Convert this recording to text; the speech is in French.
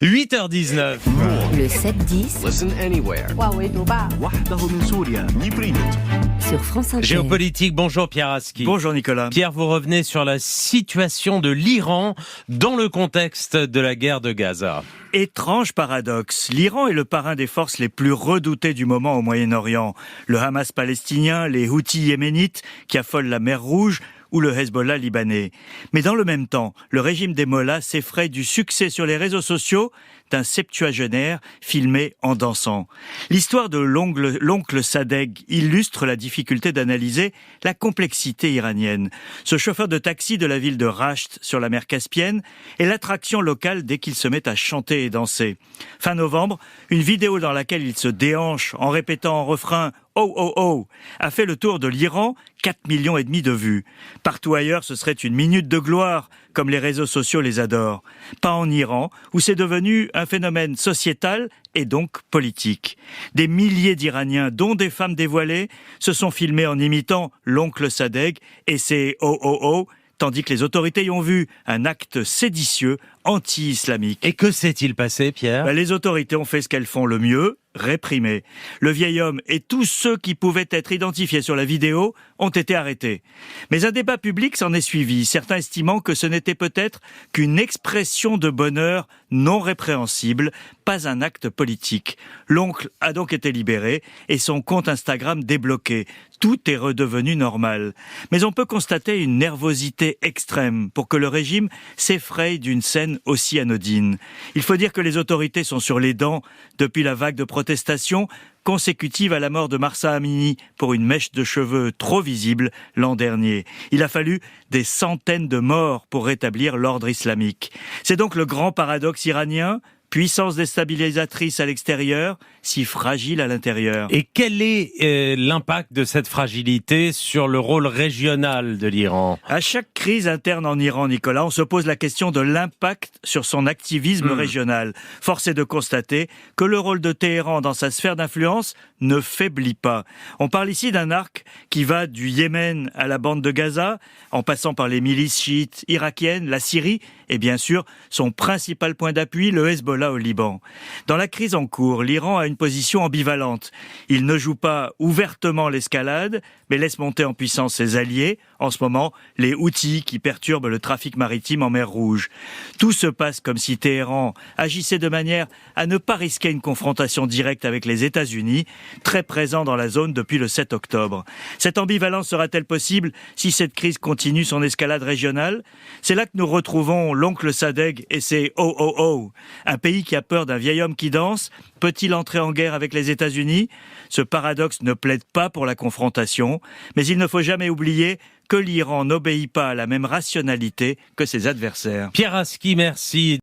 8h19. Le 7-10 Listen anywhere. وحده من سوريا. sur France Inter. Géopolitique, bonjour Pierre Aski. Bonjour Nicolas. Pierre, vous revenez sur la situation de l'Iran dans le contexte de la guerre de Gaza. Étrange paradoxe. L'Iran est le parrain des forces les plus redoutées du moment au Moyen-Orient. Le Hamas palestinien, les Houthis yéménites qui affolent la mer Rouge ou le Hezbollah libanais. Mais dans le même temps, le régime des Mollahs s'effraie du succès sur les réseaux sociaux d'un septuagénaire filmé en dansant. L'histoire de l'oncle Sadegh illustre la difficulté d'analyser la complexité iranienne. Ce chauffeur de taxi de la ville de Rasht sur la mer Caspienne est l'attraction locale dès qu'il se met à chanter et danser. Fin novembre, une vidéo dans laquelle il se déhanche en répétant en refrain « Oh, oh, oh » a fait le tour de l'Iran, 4,5 millions de vues. Partout ailleurs, ce serait une minute de gloire, comme les réseaux sociaux les adorent. Pas en Iran, où c'est devenu un phénomène sociétal et donc politique. Des milliers d'Iraniens, dont des femmes dévoilées, se sont filmés en imitant l'oncle Sadegh et ses « Oh, oh, oh », tandis que les autorités y ont vu un acte séditieux anti-islamique. Et que s'est-il passé, Pierre ? Les autorités ont fait ce qu'elles font le mieux, réprimer. Le vieil homme et tous ceux qui pouvaient être identifiés sur la vidéo ont été arrêtés. Mais un débat public s'en est suivi, certains estimant que ce n'était peut-être qu'une expression de bonheur non répréhensible, pas un acte politique. L'oncle a donc été libéré et son compte Instagram débloqué. Tout est redevenu normal. Mais on peut constater une nervosité extrême pour que le régime s'effraie d'une scène aussi anodine. Il faut dire que les autorités sont sur les dents depuis la vague de protestations consécutive à la mort de Mahsa Amini pour une mèche de cheveux trop visible l'an dernier. Il a fallu des centaines de morts pour rétablir l'ordre islamique. C'est donc le grand paradoxe iranien, puissance déstabilisatrice à l'extérieur, si fragile à l'intérieur. Et quel est l'impact de cette fragilité sur le rôle régional de l'Iran ? À chaque crise interne en Iran, Nicolas, on se pose la question de l'impact sur son activisme régional. Force est de constater que le rôle de Téhéran dans sa sphère d'influence ne faiblit pas. On parle ici d'un arc qui va du Yémen à la bande de Gaza, en passant par les milices chiites irakiennes, la Syrie, et bien sûr, son principal point d'appui, le Hezbollah au Liban. Dans la crise en cours, l'Iran a une position ambivalente. Il ne joue pas ouvertement l'escalade, mais laisse monter en puissance ses alliés, en ce moment les Houthis qui perturbent le trafic maritime en mer Rouge. Tout se passe comme si Téhéran agissait de manière à ne pas risquer une confrontation directe avec les États-Unis, très présents dans la zone depuis le 7 octobre. Cette ambivalence sera-t-elle possible si cette crise continue son escalade régionale ? C'est là que nous retrouvons l'oncle Sadegh et ses « oh oh oh ». Un pays qui a peur d'un vieil homme qui danse, peut-il entrer en guerre avec les États-Unis ? Ce paradoxe ne plaide pas pour la confrontation, mais il ne faut jamais oublier que l'Iran n'obéit pas à la même rationalité que ses adversaires. Pierre Aski, merci.